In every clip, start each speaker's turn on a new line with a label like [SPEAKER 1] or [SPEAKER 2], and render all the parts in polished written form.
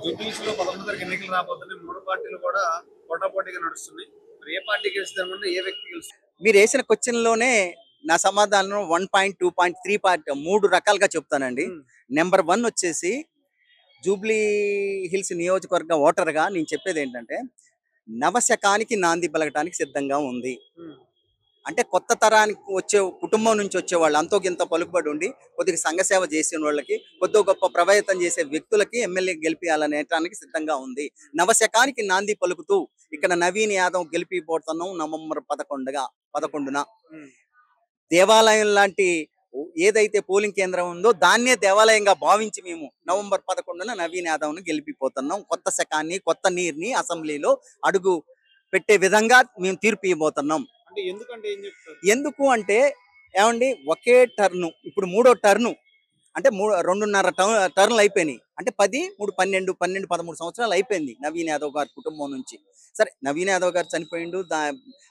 [SPEAKER 1] జూబ్లీహిల్స్‌లో 11 తారీఖు ఎన్నికలు రాబోతున్నాయి. 3 పార్టీలు కూడా పోటాపోటీగా నడుస్తున్నాయి. మరి ఏ పార్టీ గెలుస్తుందనుకుంటే ఏ వ్యక్తి గెలుస్తారు?
[SPEAKER 2] మీరు వేసిన క్వశ్చన్‌లోనే నా సమాధానం 1 పాయింట్, 2 పాయింట్, 3 పార్ట్ 3 రకాలుగా చెప్తానండి.
[SPEAKER 1] హ్మ్.
[SPEAKER 2] నంబర్ 1 వచ్చేసి జూబ్లీ హిల్స్ నియోజకవర్గ ఓటర్‌గా నేను చెప్పేదేంటంటే, నవశకానికి నాంది పలకటానికి సిద్ధంగా ఉంది.
[SPEAKER 1] హ్మ్.
[SPEAKER 2] అంటే కొత్త తరానికి వచ్చే కుటుంబం నుంచి వచ్చేవాళ్ళు అంతో గింత పలుకుబడి ఉండి కొద్దిగా సంఘసేవ చేసిన వాళ్ళకి కొద్దిగా గొప్ప ప్రభావితం చేసే వ్యక్తులకి ఎమ్మెల్యే గెలిపించాలనేటానికి సిద్ధంగా ఉంది. నవశకానికి నాంది పలుకుతూ ఇక్కడ నవీన్ యాదవ్ గెలిపిపోతున్నాం నవంబర్ 11న
[SPEAKER 1] హ్మ్.
[SPEAKER 2] దేవాలయం లాంటి ఏదైతే పోలింగ్ కేంద్రం ఉందో దాన్నే దేవాలయంగా భావించి మేము నవంబర్ 11న నవీన్ యాదవ్ను గెలిపిపోతున్నాం. కొత్త శకాన్ని కొత్త నీరుని అసెంబ్లీలో అడుగు పెట్టే విధంగా మేము తీర్పు ఇవ్వబోతున్నాం.
[SPEAKER 1] అంటే ఎందుకంటే ఏం చెప్తారు?
[SPEAKER 2] ఎందుకు అంటే ఏమండి ఒకే టర్ను ఇప్పుడు మూడో టర్ను అంటే 2.5 టర్న్లు అయిపోయినాయి. అంటే 10, 3, 12, 12, 13 సంవత్సరాలు అయిపోయింది నవీన్ యాదవ్ గారి కుటుంబం నుంచి. సరే నవీన్ యాదవ్ గారు చనిపోయిండు.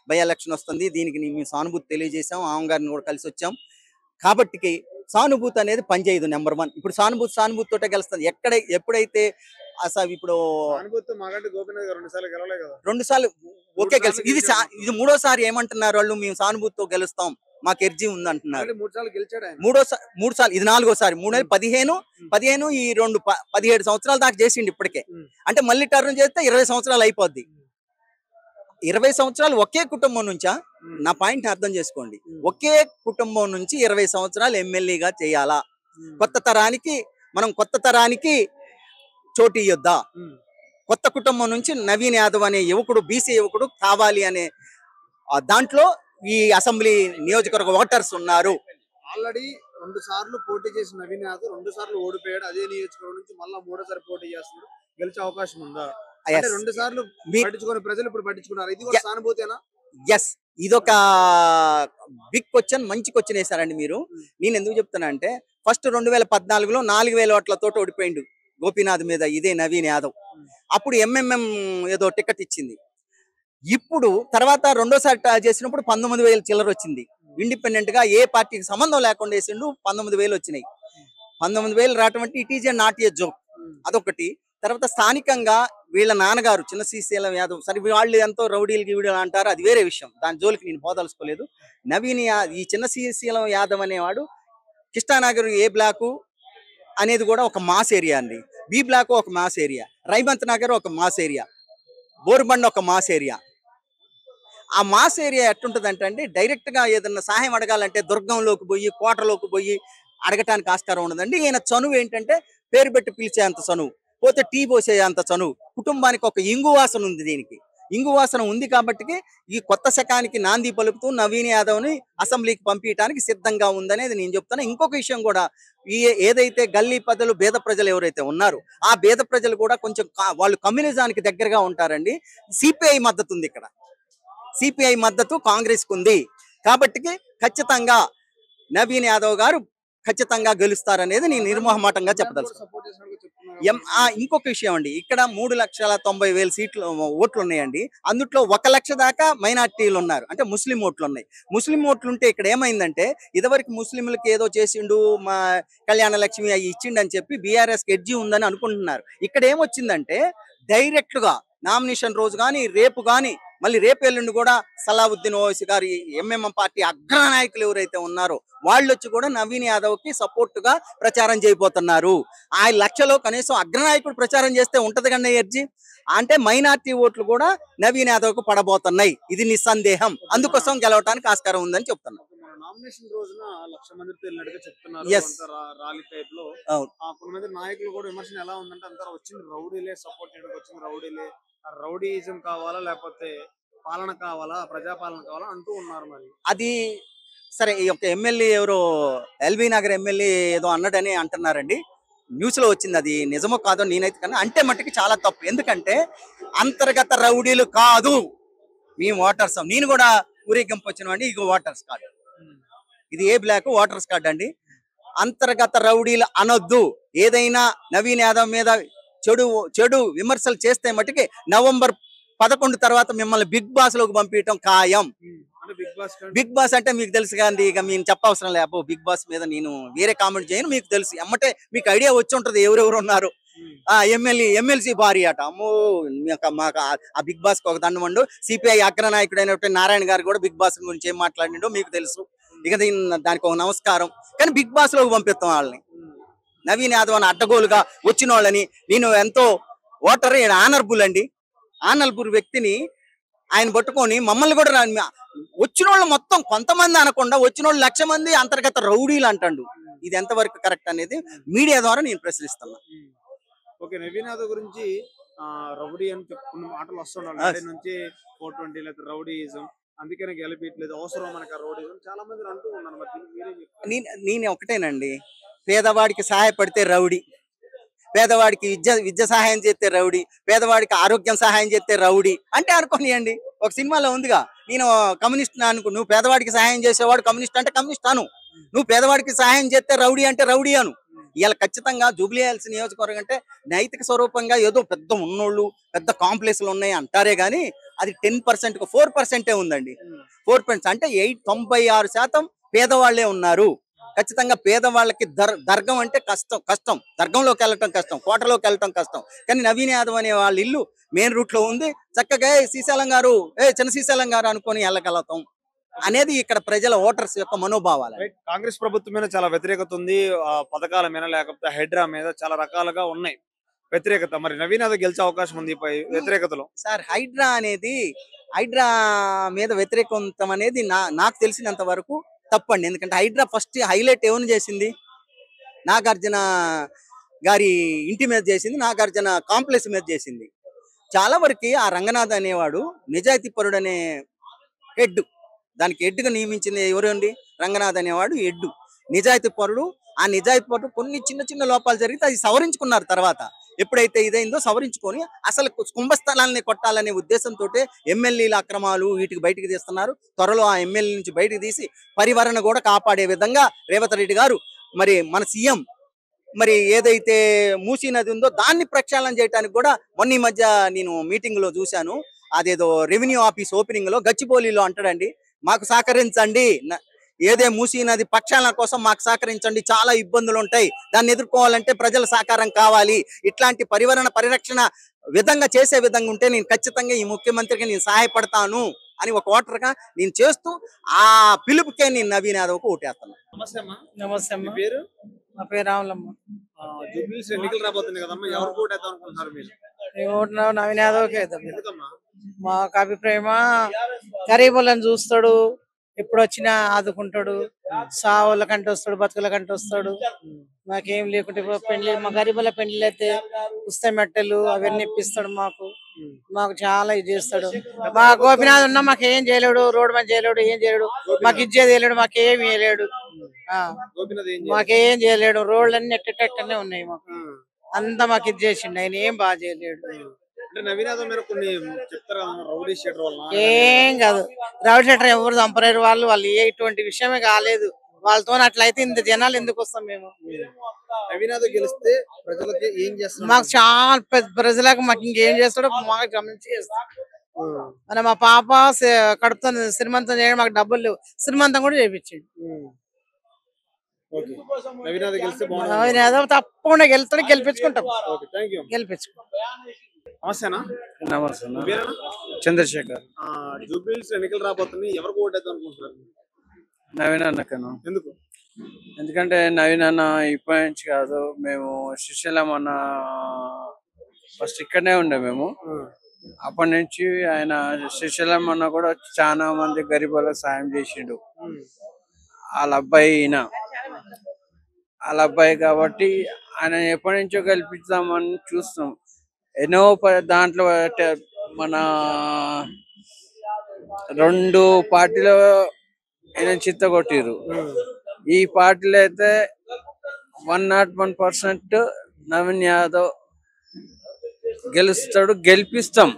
[SPEAKER 2] బై ఎలక్షన్ వస్తుంది. దీనికి మేము సానుభూతి తెలియజేసాం. ఆమె గారిని కూడా కలిసి వచ్చాం. కాబట్టికి సానుభూతి అనేది పనిచేయదు నెంబర్ 1. ఇప్పుడు సానుభూతి తోటే గెలుస్తుంది. ఎప్పుడైతే అసలు ఇప్పుడు
[SPEAKER 1] సానుభూతితో మాగంటి గోపీనాథ్ గారు 2 సార్లు గెలవలే కదా!
[SPEAKER 2] 2 సార్లు ఓకే
[SPEAKER 1] 3
[SPEAKER 2] గెలిచి
[SPEAKER 1] సార్లు గెలిచాడు.
[SPEAKER 2] ఇది మూడోసారి ఏమంటున్నారు వాళ్ళు మేము సానుభూతితో గెలుస్తాం మాకు ఎర్జీ ఉంది అంటున్నారు.
[SPEAKER 1] ఆల్రెడీ 3 సార్లు గెలిచాడు ఆయన.
[SPEAKER 2] 3 సార్లు ఇది 4గోసారి 3 15 ఈ 17 సంవత్సరాల దాకా చేసిండు ఇప్పటికే.
[SPEAKER 1] హ్మ్.
[SPEAKER 2] అంటే మళ్ళీ టర్న్ చేస్తే 20 సంవత్సరాలు అయిపోద్ది. 20 సంవత్సరాలు ఒకే కుటుంబం నుంచా?
[SPEAKER 1] హ్మ్.
[SPEAKER 2] నా పాయింట్ అర్థం చేసుకోండి.
[SPEAKER 1] హ్మ్.
[SPEAKER 2] ఒకే కుటుంబం నుంచి 20 సంవత్సరాలు ఎమ్మెల్యేగా చేయాలా?
[SPEAKER 1] హ్మ్.
[SPEAKER 2] కొత్త తరానికి చోటు ఇయ్యొద్దా?
[SPEAKER 1] హ్మ్.
[SPEAKER 2] కొత్త కుటుంబం నుంచి నవీన్ యాదవ్ అనే యువకుడు బీసీ యువకుడు కావాలి అనే దాంట్లో ఈ అసెంబ్లీ నియోజకవర్గ ఓటర్స్ ఉన్నారు.
[SPEAKER 1] ఆల్రెడీ 2 సార్లు పోటీ చేసిన నవీన్ యాదవ్ 2 సార్లు ఓడిపోయాడు. అదే నియోజకవర్గం నుంచి మళ్ళా మూడోసారి పోటీ చేస్తున్నాడు. గెలిచే అవకాశం ఉందా? అంటే
[SPEAKER 2] Yes.
[SPEAKER 1] 2 సార్లు
[SPEAKER 2] మీ-
[SPEAKER 1] పట్టించుకునే ప్రజలు ఇప్పుడు పట్టించుకున్నారు. ఇది కూడా సానుభూతేనా?
[SPEAKER 2] ఎస్ ఇదొక బిగ్ క్వశ్చన్, మంచి క్వశ్చన్ వేశారండి మీరు. నేను ఎందుకు చెప్తున్నా అంటే ఫస్ట్ 2014లో 4,000 ఓట్లతో ఓడిపోయిండు గోపీనాథ్ మీద ఇదే నవీన్ యాదవ్. అప్పుడు ఎంఎంఎం ఏదో టికెట్ ఇచ్చింది. ఇప్పుడు తర్వాత రెండోసారి చేసినప్పుడు 19,000 చిల్లర వచ్చింది. ఇండిపెండెంట్ గా ఏ పార్టీకి సంబంధం లేకుండా వేసిండు 19,000 వచ్చినాయి. 19,000 రావటం అంటే it is a not a joke. అదొకటి. తర్వాత స్థానికంగా వీళ్ళ నాన్నగారు చిన్న శ్రీశైలం యాదవ్, సరే వాళ్ళు ఎంతో రౌడీలు గీవీడీలు అంటారు, అది వేరే విషయం. దాని జోలికి నేను పోదలుచుకోలేదు. ఈ చిన్న శ్రీశైలం యాదవ్ అనేవాడు కృష్ణానగర్ ఏ బ్లాకు అనేది కూడా ఒక మాస్ ఏరియా అండి. బి బ్లాక్ ఒక మాస్ ఏరియా, రైమంత్ నగర్ ఒక మాస్ ఏరియా, బోరుబండ ఒక మాస్ ఏరియా. ఆ మాస్ ఏరియా ఎట్టుంటది అంటే డైరెక్ట్ గా ఏదన్నా సహాయం అడగాలంటే దుర్గంలోకి పోయి కోటలోకి పోయి అడగటానికి ఆస్కారం ఉండదండి. ఈయన చనువు ఏంటంటే పేరు పెట్టి పిలిచే అంత చనువు, పోతే టీ పోసే అంత చనువు, కుటుంబానికి ఒక ఇంగు వాసన ఉంది. దీనికి ఇంగు వాసన ఉంది కాబట్టి ఈ కొత్త శకానికి నాంది పలుకుతూ నవీన్ యాదవ్ని అసెంబ్లీకి పంపించడానికి సిద్ధంగా ఉందనేది నేను చెప్తాను. ఇంకొక విషయం కూడా, ఏదైతే గల్లీ ప్రజలు పేద ప్రజలు ఎవరైతే ఉన్నారో ఆ పేద ప్రజలు కూడా కొంచెం వాళ్ళు కమ్యూనిజానికి దగ్గరగా ఉంటారండి. సిపిఐ మద్దతు ఉంది ఇక్కడ. సిపిఐ మద్దతు కాంగ్రెస్ కు ఉంది. కాబట్టి ఖచ్చితంగా నవీన్ యాదవ్ గారు ఖచ్చితంగా గెలుస్తారనేది నేను నిర్మోహమాటంగా చెప్పదలుచుకున్నాను. ఇంకొక విషయం అండి, ఇక్కడ 3,90,000 సీట్లు ఓట్లు ఉన్నాయండి. అందుట్లో 1 లక్ష దాకా మైనార్టీలు ఉన్నారు, అంటే ముస్లిం ఓట్లు ఉన్నాయి. ముస్లిం ఓట్లు ఉంటే ఇక్కడ ఏమైందంటే ఇదివరకు ముస్లింలకు ఏదో చేసిండు, మా కళ్యాణ లక్ష్మి అవి ఇచ్చిండు అని చెప్పి బీఆర్ఎస్ ఎడ్జి ఉందని అనుకుంటున్నారు. ఇక్కడ ఏమొచ్చిందంటే డైరెక్ట్ గా నామినేషన్ రోజు కానీ రేపు కానీ మళ్ళీ రేపు ఎల్లుండి కూడా సలావుద్దీన్ ఓవైసీ గారి ఎంఎంఎం పార్టీ అగ్రనాయకులు ఎవరైతే ఉన్నారో వాళ్ళు వచ్చి కూడా నవీన్ యాదవ్ కి సపోర్ట్ గా ప్రచారం చేయబోతున్నారు. ఆ లక్షలో కనీసం అగ్రనాయకుడు ప్రచారం చేస్తే ఉంటది కన్నా ఎర్జీ, అంటే మైనార్టీ ఓట్లు కూడా నవీన్ యాదవ్ కు పడబోతున్నాయి. ఇది నిస్సందేహం. అందుకోసం గెలవడానికి ఆస్కారం ఉందని చెప్తున్నాను.
[SPEAKER 1] నామినేషన్ రోజున 1,00,000 మందితో వెళ్ళినట్టుగా చెప్తున్నారు.
[SPEAKER 2] Yes.
[SPEAKER 1] ర్యాలీ టైప్ లో
[SPEAKER 2] అవును.
[SPEAKER 1] కొంతమంది నాయకులు కూడా విమర్శన ఎలా ఉందంటే అందరూ వచ్చింది రౌడీలే, సపోర్ట్ చేయడానికి వచ్చింది రౌడీలే, రౌడీయిజం కావాలా లేకపోతే పాలన కావాలా, ప్రజాపాలన కావాలా అంటూ ఉన్నారు. మరి
[SPEAKER 2] అది సరే, ఈ యొక్క ఎమ్మెల్యే ఎవరో ఎల్బీ నగర్ ఎమ్మెల్యే ఏదో అన్నాడని అంటున్నారండి. న్యూస్ లో వచ్చింది, అది నిజమో కాదో నేనైతే కన్నా అంటే మట్టుకి చాలా తప్పు. ఎందుకంటే అంతర్గత రౌడీలు కాదు మేము ఓటర్స్. నేను కూడా ఊరేగింపు వచ్చిన వాడిని. ఇగో ఓటర్స్ కార్డు, ఇది ఏ బ్లాక్ ఓటర్స్ కార్డు అండి. అంతర్గత రౌడీలు అనొద్దు. ఏదైనా నవీన్ యాదవ్ మీద చెడు విమర్శలు చేస్తే మట్టుకి నవంబర్ 11 తర్వాత మిమ్మల్ని బిగ్ బాస్ లోకి పంపించడం ఖాయం. బిగ్ బాస్ అంటే మీకు తెలుసు కానీ ఇక మేము చెప్పవసరం లేదు. బిగ్ బాస్ మీద నేను వేరే కామెంట్ చేయను, మీకు తెలుసు. ఎమ్మటే మీకు ఐడియా వచ్చి ఉంటది ఎవరెవరు ఉన్నారు. ఎమ్మెల్సీ భారీ అట. అమ్మో, మాకు ఆ బిగ్ బాస్ ఒక దండమండు. సిపిఐ అగ్రనాయకుడైనటువంటి నారాయణ గారు కూడా బిగ్ బాస్ గురించి ఏం మాట్లాడిండో మీకు తెలుసు. ఇక దానికి ఒక నమస్కారం. కానీ బిగ్ బాస్ లోకి పంపిస్తాం వాళ్ళని. నవీన్ యాదవ్ అని అడ్డగోలుగా వచ్చిన వాళ్ళని, నేను ఎంతో ఓటర్ ఆనర్బుల్ అండి, ఆనర్బుల్ వ్యక్తిని ఆయన పట్టుకొని మమ్మల్ని కూడా వచ్చిన వాళ్ళు మొత్తం కొంతమంది అనకుండా వచ్చిన వాళ్ళు 1,00,000 మంది అంతర్గత రౌడీలు అంటాడు. ఇది ఎంతవరకు కరెక్ట్ అనేది మీడియా ద్వారా నేను ప్రశ్నిస్తున్నా.
[SPEAKER 1] ఓకే, నవీన్ యాదవ్ గురించి రౌడీ అని కొన్ని మాటలు వస్తున్నాయి నుంచి 420 లేదా రౌడీయిజం, అందుకనే గెలిపించలేదు, అవసరం మనకు ఆ రౌడీయిజం చాలా మంది అంటూ ఉన్నారు. మరి
[SPEAKER 2] నేను ఒకటేనండి, పేదవాడికి సహాయపడితే రౌడీ, పేదవాడికి విద్య సహాయం చేస్తే రౌడీ, పేదవాడికి ఆరోగ్యం సహాయం చేస్తే రౌడీ అంటే అనుకోనియండి. ఒక సినిమాలో ఉందిగా, నేను కమ్యూనిస్ట్ అనుకో, నువ్వు పేదవాడికి సహాయం చేసేవాడు కమ్యూనిస్ట్ అంటే కమ్యూనిస్ట్ అను, నువ్వు పేదవాడికి సహాయం చేస్తే రౌడీ అంటే రౌడీ అను. ఇలా ఖచ్చితంగా జూబ్లీ హిల్స్ నియోజకవర్గం అంటే నైతిక స్వరూపంగా ఏదో పెద్ద ఉన్నోళ్ళు పెద్ద కాంప్లెక్స్లు ఉన్నాయి అంటారే గానీ అది 10% 4% ఉందండి. 4% అంటే 96% పేదవాళ్లే ఉన్నారు. ఖచ్చితంగా పేదవాళ్ళకి దర్గం అంటే కష్టం, దర్గంలోకి వెళ్ళటం కష్టం, కోటలోకి వెళ్ళటం కష్టం. కానీ నవీన్ యాదవ్ అనే వాళ్ళ ఇల్లు మెయిన్ రూట్ లో ఉంది. చక్కగా శ్రీశైలం గారు, చిన్న శ్రీశైలం గారు అనుకొని వెళ్ళగలుగుతాం అనేది ఇక్కడ ప్రజల ఓటర్స్ యొక్క మనోభావాలు.
[SPEAKER 1] కాంగ్రెస్ ప్రభుత్వం మీద చాలా వ్యతిరేకత ఉంది, పథకాల మీద లేకపోతే హైడ్రా మీద చాలా రకాలుగా ఉన్నాయి వ్యతిరేకత. మరి నవీన్ యాదవ్ గెలిచే అవకాశం ఉంది వ్యతిరేకతలో?
[SPEAKER 2] సార్, హైడ్రా మీద వ్యతిరేకం అనేది నాకు తెలిసినంత వరకు తప్పండి. ఎందుకంటే హైడ్రా ఫస్ట్ హైలైట్ ఏమని చేసింది, నాగార్జున గారి ఇంటి మీద చేసింది, నాగార్జున కాంప్లెక్స్ మీద చేసింది. చాలా వరకు ఆ రంగనాథ్ అనేవాడు నిజాయితీ పరుడు అనే హెడ్, దానికి హెడ్గా నియమించింది ఎవరండి, రంగనాథ్ అనేవాడు హెడ్, నిజాయితీ పరుడు. ఆ నిజాయితీ పరుడు కొన్ని చిన్న చిన్న లోపాలు జరిగితే అది సవరించుకున్నారు. తర్వాత ఎప్పుడైతే ఇదైందో సవరించుకొని అసలు కుంభస్థలాన్ని కొట్టాలనే ఉద్దేశంతో ఎమ్మెల్యేల అక్రమాలు వీటికి బయటికి తీస్తున్నారు. త్వరలో ఆ ఎమ్మెల్యే నుంచి బయటకు తీసి పరివరణ కూడా కాపాడే విధంగా రేవంత్ రెడ్డి గారు, మరి మన సీఎం, మరి ఏదైతే మూసీ నది ఉందో దాన్ని ప్రక్షాళన చేయడానికి కూడా మొన్న ఈ మధ్య నేను మీటింగ్ లో చూశాను. అదేదో రెవెన్యూ ఆఫీస్ ఓపెనింగ్ లో గచ్చిబౌలిలో అంటాడండి, మాకు సహకరించండి, ఏదే మూసీ నది ప్రక్షాళన కోసం మాకు సహకరించండి, చాలా ఇబ్బందులు ఉంటాయి, దాన్ని ఎదుర్కోవాలంటే ప్రజల సహకారం కావాలి, ఇట్లాంటి పరిరక్షణ విధంగా చేసే విధంగా ఉంటే నేను ఖచ్చితంగా ఈ ముఖ్యమంత్రికి నేను సహాయపడతాను అని ఒక ఓటర్గా నేను చేస్తూ ఆ పిలుపుకే నేను నవీన్ యాదవ్కు ఓటేస్తాను.
[SPEAKER 3] నమస్తే అమ్మ.
[SPEAKER 1] పేరు?
[SPEAKER 3] నా పేరు రాములమ్మ.
[SPEAKER 1] జూబ్లీస్ ఎన్నికలు రాబోతుంది కదమ్మా, ఎవరు ఓటేద్దాం అనుకుంటున్నారు మీరు?
[SPEAKER 3] నవీన్ యాదవ్కే వేద్దాం. మాకు అభిప్రాయమా, గరీబులను చూస్తాడు, ఎప్పుడు వచ్చినా ఆదుకుంటాడు, సావుల కంటే వస్తాడు, బతుకుల కంటే వస్తాడు. మాకేం లేకుంటే పెళ్లి, మా గరీబుల పెళ్లి అయితే పుస్తక మెట్టెలు అవన్నీ ఇప్పిస్తాడు. మాకు చాలా ఇది చేస్తాడు. మా గోపినాథ్ ఉన్నా మాకేం చేయలేడు, రోడ్డు మంచి చేయలేడు, ఏం చేయలేడు, మాకు ఇచ్చేది చేయలేడు, మాకేం చేయలేడు, మాకేం చేయలేడు. రోడ్లన్నీ ఎట్టనే ఉన్నాయి, మాకు అంతా మాకు ఇది చేసిండు, ఆయన ఏం బాగా చేయలేడు. ఏం కాదు, రౌడీ షెటర్ ఎవరు చంపలేరు, వాళ్ళు ఎటువంటి విషయమే కాలేదు. వాళ్ళతో అట్లయితే ఇంత జనాలు ఎందుకు వస్తాం మేము?
[SPEAKER 1] గెలిస్తే ప్రజలకి ఏం చేస్తాం?
[SPEAKER 3] మాకు చాలా ప్రజలకు మాకు ఇంకేం చేస్తాడో మాకు గమనించి చేస్తాం. మన మా పాప కడుపుతో శ్రీమంతం చేయడం, మాకు డబ్బులు లేవు, శ్రీమంతం కూడా చేయించండి. నవీన్ యాదవ్ తప్పకుండా గెలుస్తాడు, గెలిపించుకుంటాం, గెలిపించుకుంటాం.
[SPEAKER 1] నమస్తే.
[SPEAKER 3] చంద్రశేఖర్.
[SPEAKER 1] జూబ్లీస్ ఎన్నికలు రాబోతున్నాయి, ఎవరికి ఓటేద్దాం అనుకుంటున్నారు?
[SPEAKER 3] నవీన్ అన్నకను.
[SPEAKER 1] ఎందుకు?
[SPEAKER 3] ఎందుకంటే నవీన్ అన్న ఇప్పటి నుంచి కాదు, మేము శ్రీశైలం అన్న ఫస్ట్ ఇక్కడనే ఉండే మేము, అప్పటి నుంచి ఆయన శ్రీశైలం అన్న కూడా చాలా మంది గరీబులకు సాయం చేసిండు. వాళ్ళ అబ్బాయి కాబట్టి ఆయన ఎప్పటి నుంచో కల్పిద్దామని చూస్తాం. ఎన్నో దాంట్లో మన 2 పార్టీలో ఆయన చిత్తగొట్టిరు. ఈ పార్టీలో అయితే 101% నవీన్ యాదవ్ గెలుస్తాడు, గెలిపిస్తాం.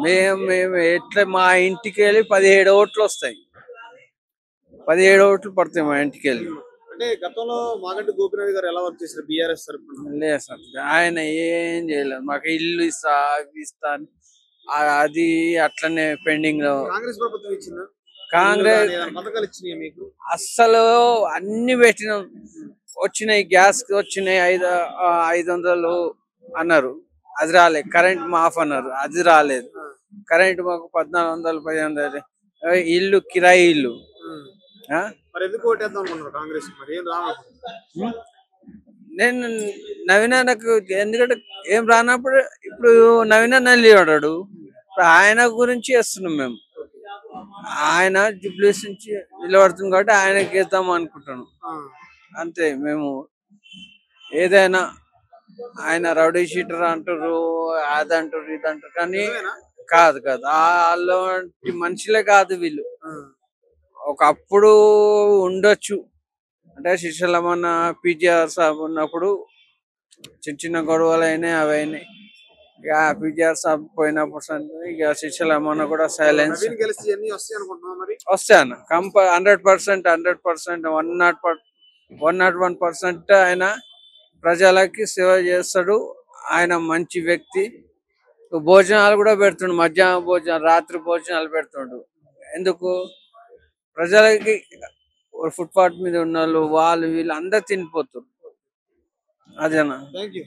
[SPEAKER 3] మేము ఎట్లా మా ఇంటికి వెళ్ళి 17 ఓట్లు వస్తాయి, 17 ఓట్లు పడతాయి మా ఇంటికి వెళ్ళి.
[SPEAKER 1] అంటే గతంలో మాగంటి గోపినాథ్ గారు ఎలా వర్క్ చేశారు బీఆర్ఎస్ తరపున?
[SPEAKER 3] లేదు సార్, ఆయన ఏం చేయలేదు, మాకు ఇల్లు ఇస్తా అవి ఇస్తా అది అట్లనే పెండింగ్ లో.
[SPEAKER 1] కాంగ్రెస్ ప్రభుత్వం ఇచ్చిందా?
[SPEAKER 3] కాంగ్రెస్
[SPEAKER 1] పథకాలు ఇచ్చినాయి మీకు?
[SPEAKER 3] అస్సలు అన్ని పెట్టినాం,
[SPEAKER 4] వచ్చినాయి, గ్యాస్ వచ్చినాయి 500 అన్నారు, అది రాలేదు. కరెంట్ మాఫ్ అన్నారు, అది రాలేదు. కరెంట్ మాకు 1400 1500. ఇల్లు కిరాయి ఇల్లు. ఆ?
[SPEAKER 1] మరి ఎందుకు ఓటేద్దాం అనుకుంటున్నారు కాంగ్రెస్? మరి ఏం రాను.
[SPEAKER 4] నేను నవీన్ అన్నకు ఎందుకంటే ఏం రానప్పుడు ఇప్పుడు నవీన్ అన్న నిలబడ్డాడు, ఇప్పుడు ఆయన గురించి వేస్తున్నాం మేము. ఆయన జూబ్లీస్ నుంచి నిలబడుతుంది కాబట్టి ఆయనకి వేద్దాం అనుకుంటున్నాం అంతే. మేము ఏదైనా ఆయన రౌడీ షీటర్ అంటారు, అది అంటారు, ఇది అంటారు, కానీ కాదు కాదు అలాంటి మనుషులే కాదు వీళ్ళు. ఒకప్పుడు ఉండొచ్చు అంటే శ్రీశైలమన్న పిజిఆర్ సాబ్ ఉన్నప్పుడు చిన్న చిన్న గొడవలు అయినాయి, అవి అయినాయి. ఇక పిజిఆర్ సాబ్ పోయినప్పుడు ఇక శ్రీశైలమన్న కూడా సైలెన్స్ వస్తాయన్న 100%, 101% ఆయన ప్రజలకి సేవ చేస్తాడు. ఆయన మంచి వ్యక్తి. భోజనాలు కూడా పెడుతుండు, మధ్యాహ్నం భోజనాలు, రాత్రి భోజనాలు పెడుతుండు. ఎందుకు? ప్రజలకి ఫుట్పాత్ మీద ఉన్న వాళ్ళు వీళ్ళు అందరు తినిపోతారు. అదేనా.
[SPEAKER 1] Thank you.